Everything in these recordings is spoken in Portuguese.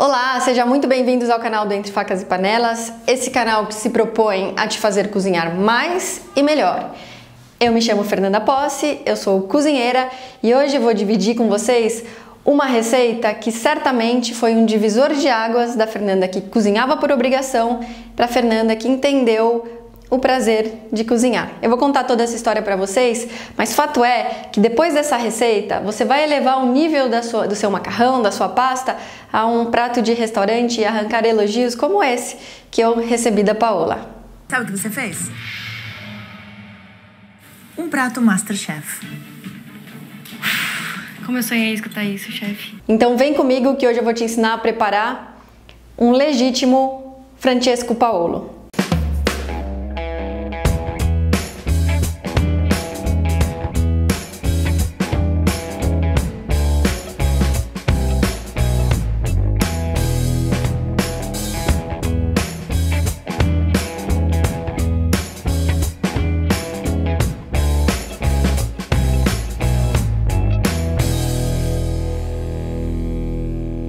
Olá, sejam muito bem-vindos ao canal do Entre Facas e Panelas, esse canal que se propõe a te fazer cozinhar mais e melhor. Eu me chamo Fernanda Posse, eu sou cozinheira e hoje eu vou dividir com vocês uma receita que certamente foi um divisor de águas da Fernanda que cozinhava por obrigação para a Fernanda que entendeu o prazer de cozinhar. Eu vou contar toda essa história para vocês, mas fato é que depois dessa receita você vai elevar o nível do seu macarrão, da sua pasta, a um prato de restaurante e arrancar elogios como esse que eu recebi da Paola. Sabe o que você fez? Um prato Masterchef. Como eu sonhei escutar isso, chefe. Então vem comigo que hoje eu vou te ensinar a preparar um legítimo Francesco Paolo.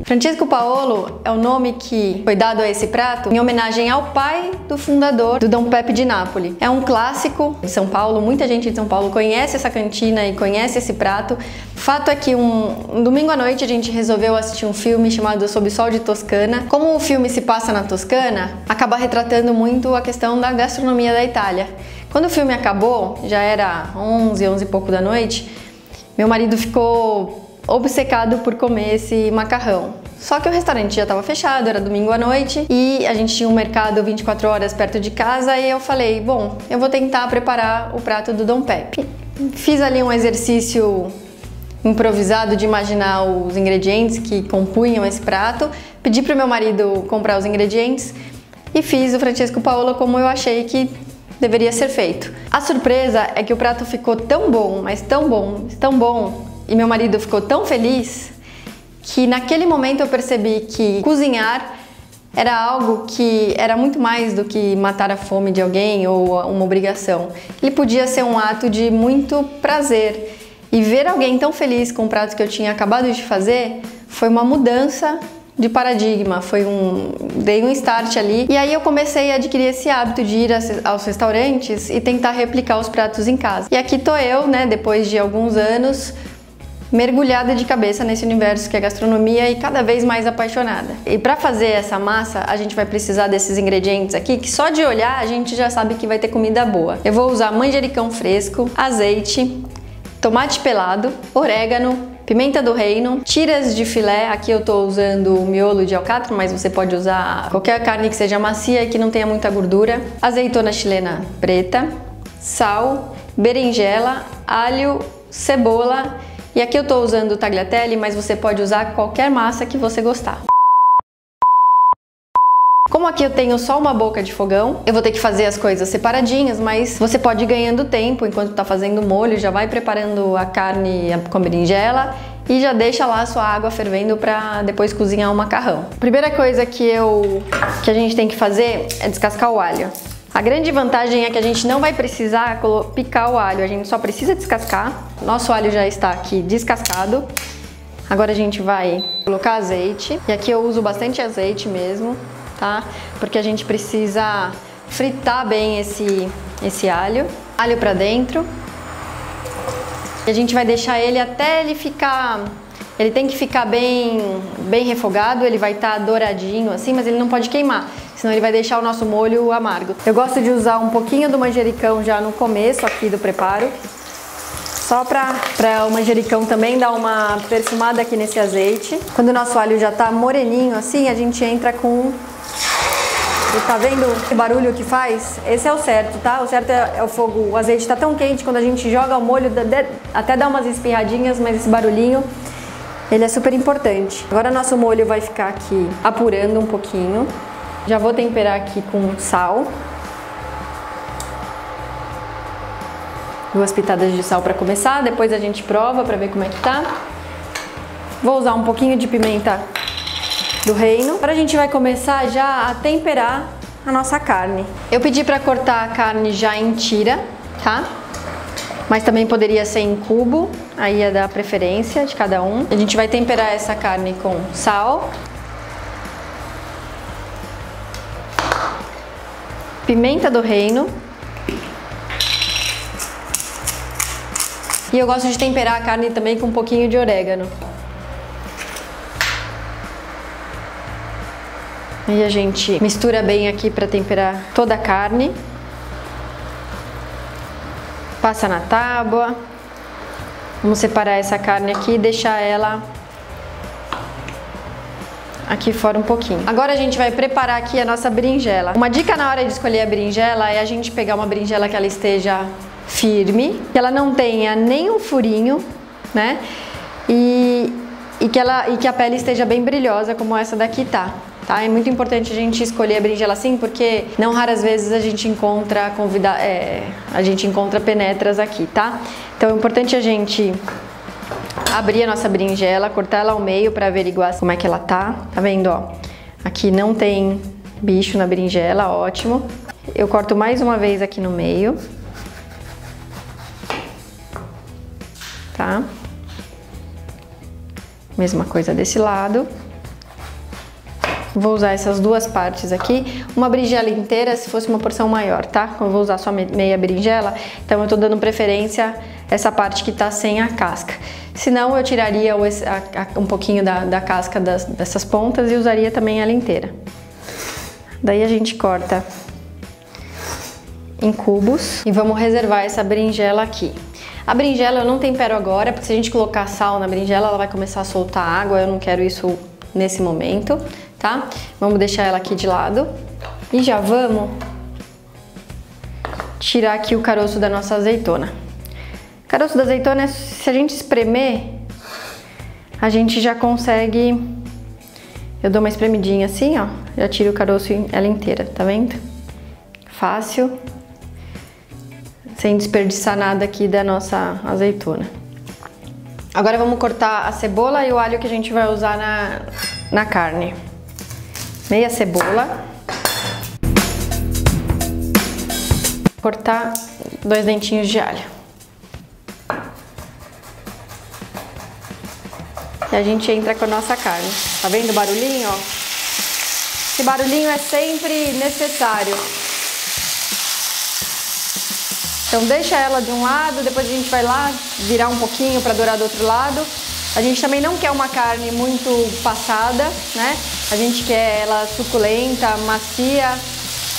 Francesco Paolo é o nome que foi dado a esse prato em homenagem ao pai do fundador do Dom Pepe de Nápoles. É um clássico de São Paulo, muita gente de São Paulo conhece essa cantina e conhece esse prato. Fato é que um domingo à noite a gente resolveu assistir um filme chamado Sob o Sol de Toscana. Como o filme se passa na Toscana, acaba retratando muito a questão da gastronomia da Itália. Quando o filme acabou, já era 11 e pouco da noite, meu marido ficou obcecado por comer esse macarrão. Só que o restaurante já estava fechado, era domingo à noite e a gente tinha um mercado 24 horas perto de casa e eu falei, bom, eu vou tentar preparar o prato do Dom Pepe. Fiz ali um exercício improvisado de imaginar os ingredientes que compunham esse prato, pedi para o meu marido comprar os ingredientes e fiz o Francesco Paolo como eu achei que deveria ser feito. A surpresa é que o prato ficou tão bom, mas tão bom, tão bom, e meu marido ficou tão feliz que naquele momento eu percebi que cozinhar era algo que era muito mais do que matar a fome de alguém ou uma obrigação. Ele podia ser um ato de muito prazer. E ver alguém tão feliz com o prato que eu tinha acabado de fazer foi uma mudança de paradigma, dei um start ali. E aí eu comecei a adquirir esse hábito de ir aos restaurantes e tentar replicar os pratos em casa. E aqui tô eu, né, depois de alguns anos, mergulhada de cabeça nesse universo que é gastronomia e cada vez mais apaixonada. E para fazer essa massa, a gente vai precisar desses ingredientes aqui, que só de olhar a gente já sabe que vai ter comida boa. Eu vou usar manjericão fresco, azeite, tomate pelado, orégano, pimenta do reino, tiras de filé, aqui eu tô usando o miolo de alcatra, mas você pode usar qualquer carne que seja macia e que não tenha muita gordura, azeitona chilena preta, sal, berinjela, alho, cebola. E aqui eu tô usando o tagliatelle, mas você pode usar qualquer massa que você gostar. Como aqui eu tenho só uma boca de fogão, eu vou ter que fazer as coisas separadinhas, mas você pode ir ganhando tempo enquanto tá fazendo o molho, já vai preparando a carne com a berinjela e já deixa lá a sua água fervendo para depois cozinhar o macarrão. A primeira coisa que a gente tem que fazer é descascar o alho. A grande vantagem é que a gente não vai precisar picar o alho, a gente só precisa descascar. Nosso alho já está aqui descascado. Agora a gente vai colocar azeite. E aqui eu uso bastante azeite mesmo, tá? Porque a gente precisa fritar bem esse alho. Alho pra dentro. E a gente vai deixar ele até ele ficar... Ele tem que ficar bem refogado, ele vai estar douradinho assim, mas ele não pode queimar, senão ele vai deixar o nosso molho amargo. Eu gosto de usar um pouquinho do manjericão já no começo aqui do preparo, só para o manjericão também dar uma perfumada aqui nesse azeite. Quando o nosso alho já tá moreninho assim, a gente entra com... Tá vendo o barulho que faz? Esse é o certo, tá? O certo é o fogo, o azeite tá tão quente, quando a gente joga o molho, até dá umas espirradinhas, mas esse barulhinho, ele é super importante. Agora nosso molho vai ficar aqui apurando um pouquinho. Já vou temperar aqui com sal. 2 pitadas de sal para começar, depois a gente prova para ver como é que tá. Vou usar um pouquinho de pimenta do reino. Agora a gente vai começar já a temperar a nossa carne. Eu pedi para cortar a carne já em tira, tá? Mas também poderia ser em cubo, aí é da preferência de cada um. A gente vai temperar essa carne com sal, pimenta do reino. E eu gosto de temperar a carne também com um pouquinho de orégano. E a gente mistura bem aqui para temperar toda a carne. Passa na tábua. Vamos separar essa carne aqui e deixar ela aqui fora um pouquinho. Agora a gente vai preparar aqui a nossa berinjela. Uma dica na hora de escolher a berinjela é a gente pegar uma berinjela que ela esteja firme, que ela não tenha nenhum furinho, né? E que a pele esteja bem brilhosa, como essa daqui tá. É muito importante a gente escolher a berinjela assim, porque não raras vezes a gente encontra penetras aqui, tá? Então é importante a gente abrir a nossa berinjela, cortar ela ao meio para averiguar como é que ela tá. Tá vendo, ó? Aqui não tem bicho na berinjela, ótimo. Eu corto mais uma vez aqui no meio. Tá? Mesma coisa desse lado. Vou usar essas duas partes aqui. Uma berinjela inteira se fosse uma porção maior, tá? Eu vou usar só meia berinjela, então eu tô dando preferência essa parte que tá sem a casca. Senão eu tiraria um pouquinho da casca dessas pontas e usaria também ela inteira. Daí a gente corta em cubos e vamos reservar essa berinjela aqui. A berinjela eu não tempero agora, porque se a gente colocar sal na berinjela, ela vai começar a soltar água, eu não quero isso nesse momento, tá? Vamos deixar ela aqui de lado. E já vamos tirar aqui o caroço da nossa azeitona. O caroço da azeitona, se a gente espremer, a gente já consegue... Eu dou uma espremidinha assim, ó, já tiro o caroço ela inteira, tá vendo? Fácil. Sem desperdiçar nada aqui da nossa azeitona. Agora vamos cortar a cebola e o alho que a gente vai usar na carne. Meia cebola. Cortar 2 dentinhos de alho. E a gente entra com a nossa carne. Tá vendo o barulhinho, ó? Esse barulhinho é sempre necessário. Então deixa ela de um lado, depois a gente vai lá virar um pouquinho para dourar do outro lado. A gente também não quer uma carne muito passada, né? A gente quer ela suculenta, macia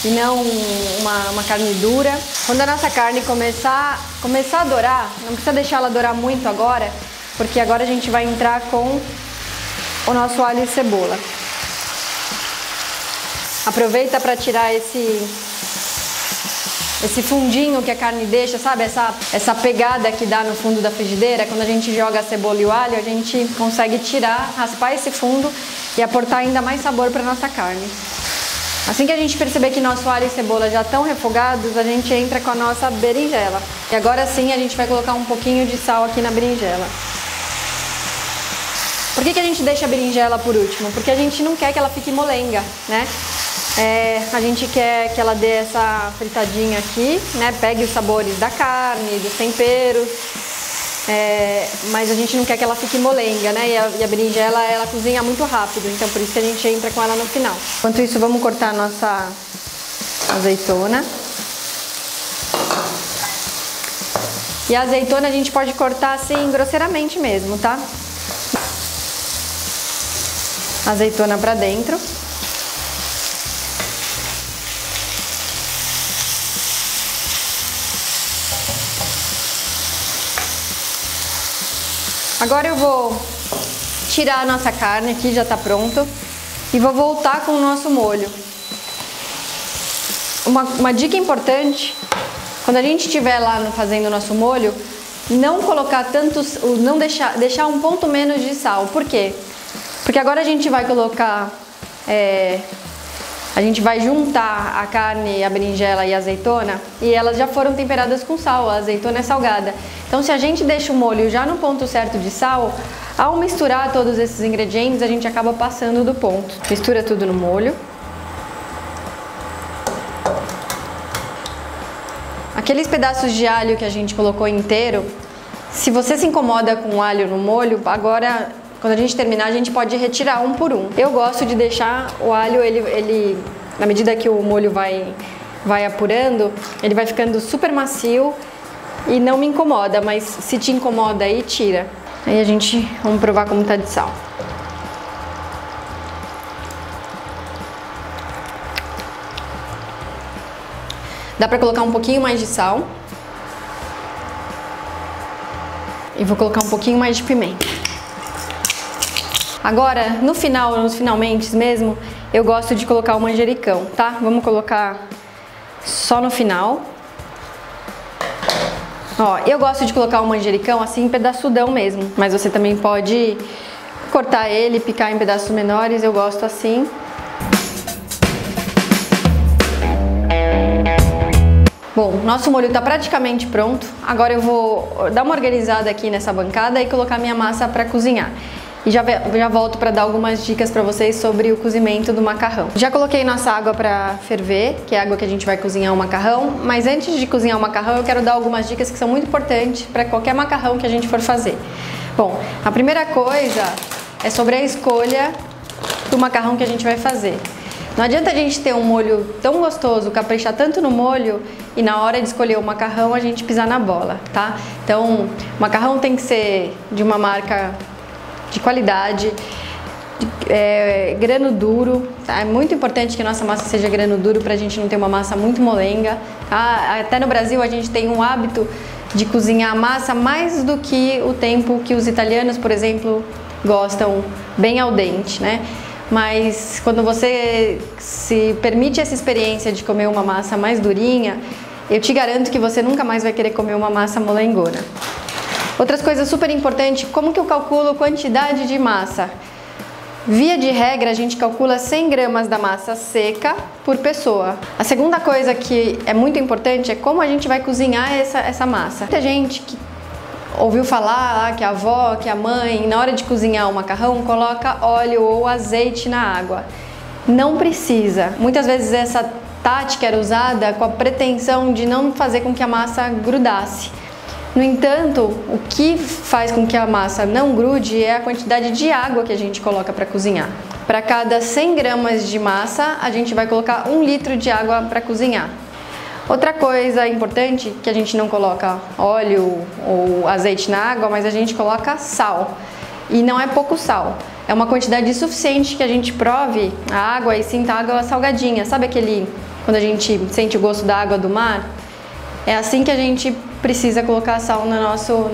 e não uma carne dura. Quando a nossa carne começar a dourar, não precisa deixar ela dourar muito agora, porque agora a gente vai entrar com o nosso alho e cebola. Aproveita para tirar esse fundinho que a carne deixa, sabe? Essa pegada que dá no fundo da frigideira. Quando a gente joga a cebola e o alho, a gente consegue tirar, raspar esse fundo e aportar ainda mais sabor para nossa carne. Assim que a gente perceber que nosso alho e cebola já estão refogados, a gente entra com a nossa berinjela. E agora sim a gente vai colocar um pouquinho de sal aqui na berinjela. Por que a gente deixa a berinjela por último? Porque a gente não quer que ela fique molenga, né? A gente quer que ela dê essa fritadinha aqui, né? Pegue os sabores da carne, dos temperos, mas a gente não quer que ela fique molenga, né? E a berinjela, ela cozinha muito rápido, então por isso que a gente entra com ela no final. Enquanto isso, vamos cortar a nossa azeitona. E a azeitona a gente pode cortar assim, grosseiramente mesmo, tá? Azeitona pra dentro. Agora eu vou tirar a nossa carne aqui, já tá pronto, e vou voltar com o nosso molho. Uma dica importante, quando a gente estiver lá fazendo o nosso molho, não colocar não deixar um ponto menos de sal. Por quê? Porque agora a gente vai colocar, a gente vai juntar a carne, a berinjela e a azeitona e elas já foram temperadas com sal, a azeitona é salgada. Então se a gente deixa o molho já no ponto certo de sal, ao misturar todos esses ingredientes a gente acaba passando do ponto. Mistura tudo no molho. Aqueles pedaços de alho que a gente colocou inteiro, se você se incomoda com o alho no molho, agora quando a gente terminar a gente pode retirar um por um. Eu gosto de deixar o alho, ele na medida que o molho vai vai apurando, ele vai ficando super macio e não me incomoda, mas se te incomoda aí, tira. Aí vamos provar como tá de sal. Dá pra colocar um pouquinho mais de sal. E vou colocar um pouquinho mais de pimenta. Agora, no final, nos finalmente mesmo, eu gosto de colocar o manjericão, tá? Vamos colocar só no final. Ó, eu gosto de colocar o manjericão assim, em pedaçudão mesmo. Mas você também pode cortar ele, picar em pedaços menores, eu gosto assim. Bom, nosso molho tá praticamente pronto. Agora eu vou dar uma organizada aqui nessa bancada e colocar minha massa para cozinhar. E já volto para dar algumas dicas para vocês sobre o cozimento do macarrão. Já coloquei nossa água para ferver, que é a água que a gente vai cozinhar o macarrão. Mas antes de cozinhar o macarrão, eu quero dar algumas dicas que são muito importantes para qualquer macarrão que a gente for fazer. Bom, a primeira coisa é sobre a escolha do macarrão que a gente vai fazer. Não adianta a gente ter um molho tão gostoso, caprichar tanto no molho e na hora de escolher o macarrão a gente pisar na bola, tá? Então, o macarrão tem que ser de uma marca de qualidade, grano duro, tá? É muito importante que a nossa massa seja grano duro pra gente não ter uma massa muito molenga, tá? Até no Brasil a gente tem um hábito de cozinhar a massa mais do que o tempo que os italianos, por exemplo, gostam, bem al dente, né? Mas quando você se permite essa experiência de comer uma massa mais durinha, eu te garanto que você nunca mais vai querer comer uma massa molengona. Outras coisas super importantes, como que eu calculo quantidade de massa? Via de regra, a gente calcula 100 gramas da massa seca por pessoa. A segunda coisa que é muito importante é como a gente vai cozinhar essa massa. Muita gente que ouviu falar que a avó, que a mãe, na hora de cozinhar o macarrão, coloca óleo ou azeite na água. Não precisa. Muitas vezes essa tática era usada com a pretensão de não fazer com que a massa grudasse. No entanto, o que faz com que a massa não grude é a quantidade de água que a gente coloca para cozinhar. Para cada 100 gramas de massa, a gente vai colocar 1 litro de água para cozinhar. Outra coisa importante, que a gente não coloca óleo ou azeite na água, mas a gente coloca sal. E não é pouco sal, é uma quantidade suficiente que a gente prove a água e sinta a água salgadinha. Sabe quando a gente sente o gosto da água do mar? É assim que a gente precisa colocar sal na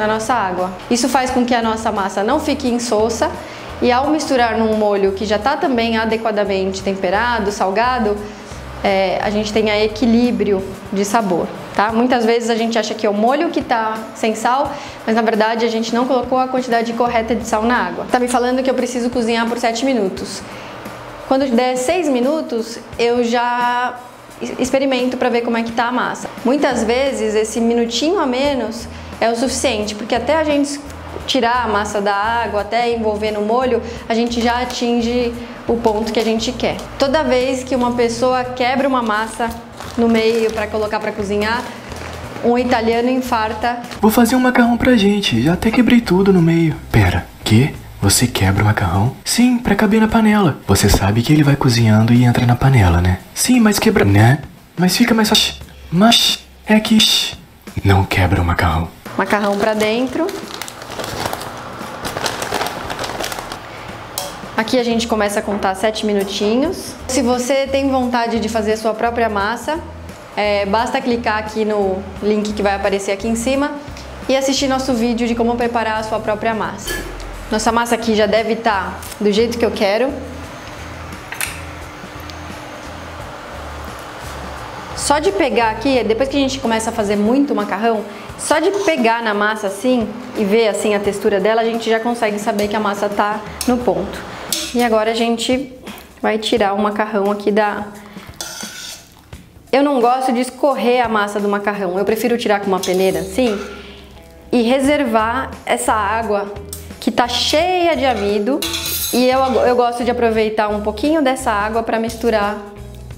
nossa água. Isso faz com que a nossa massa não fique insossa e ao misturar num molho que já está também adequadamente temperado, salgado, a gente tenha equilíbrio de sabor, tá? Muitas vezes a gente acha que é o molho que tá sem sal, mas na verdade a gente não colocou a quantidade correta de sal na água. Tá me falando que eu preciso cozinhar por 7 minutos. Quando der 6 minutos, eu já experimento para ver como é que tá a massa. Muitas vezes esse minutinho a menos é o suficiente, porque até a gente tirar a massa da água, até envolver no molho, a gente já atinge o ponto que a gente quer. Toda vez que uma pessoa quebra uma massa no meio para colocar para cozinhar, um italiano infarta. Vou fazer um macarrão pra gente, já até quebrei tudo no meio. Pera, quê? Você quebra o macarrão? Sim, pra caber na panela. Você sabe que ele vai cozinhando e entra na panela, né? Sim, mas quebra... né? Mas fica mais... Mas é que... não quebra o macarrão. Macarrão pra dentro. Aqui a gente começa a contar 7 minutinhos. Se você tem vontade de fazer a sua própria massa, basta clicar aqui no link que vai aparecer aqui em cima e assistir nosso vídeo de como preparar a sua própria massa. Nossa massa aqui já deve estar do jeito que eu quero. Só de pegar aqui, depois que a gente começa a fazer muito macarrão, só de pegar na massa assim e ver assim a textura dela, a gente já consegue saber que a massa tá no ponto. E agora a gente vai tirar o macarrão aqui da... Eu não gosto de escorrer a massa do macarrão, eu prefiro tirar com uma peneira assim e reservar essa água que tá cheia de amido, e eu gosto de aproveitar um pouquinho dessa água para misturar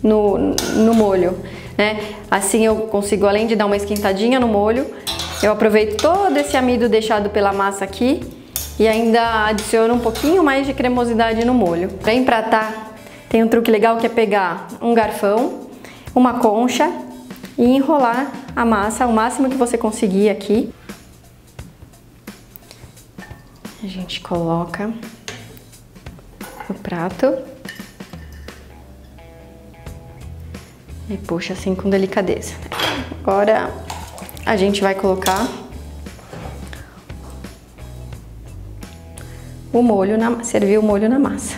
no molho, né? Assim eu consigo, além de dar uma esquentadinha no molho, eu aproveito todo esse amido deixado pela massa aqui e ainda adiciono um pouquinho mais de cremosidade no molho. Para empratar, tem um truque legal que é pegar um garfão, uma concha e enrolar a massa o máximo que você conseguir aqui. A gente coloca no prato e puxa assim com delicadeza. Agora a gente vai colocar o molho, servir o molho na massa.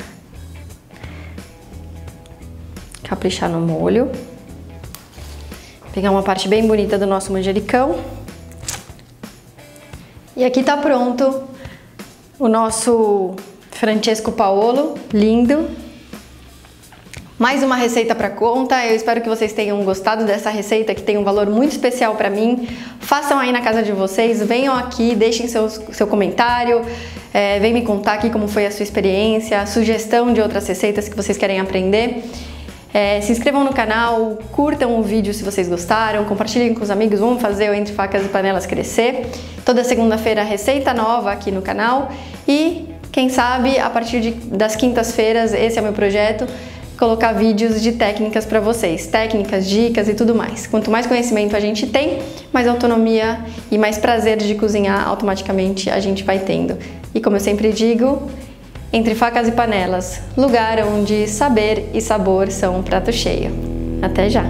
Caprichar no molho. Pegar uma parte bem bonita do nosso manjericão. E aqui tá pronto o nosso Francesco Paolo, lindo. Mais uma receita para conta. Eu espero que vocês tenham gostado dessa receita que tem um valor muito especial para mim. Façam aí na casa de vocês, venham aqui, deixem seu comentário, vem me contar aqui como foi a sua experiência, sugestão de outras receitas que vocês querem aprender. Se inscrevam no canal, curtam o vídeo se vocês gostaram, compartilhem com os amigos, vamos fazer o Entre Facas e Panelas crescer. Toda segunda-feira receita nova aqui no canal e, quem sabe, a partir das quintas-feiras, esse é o meu projeto, colocar vídeos de técnicas para vocês, técnicas, dicas e tudo mais. Quanto mais conhecimento a gente tem, mais autonomia e mais prazer de cozinhar automaticamente a gente vai tendo. E como eu sempre digo, Entre Facas e Panelas, lugar onde saber e sabor são um prato cheio. Até já!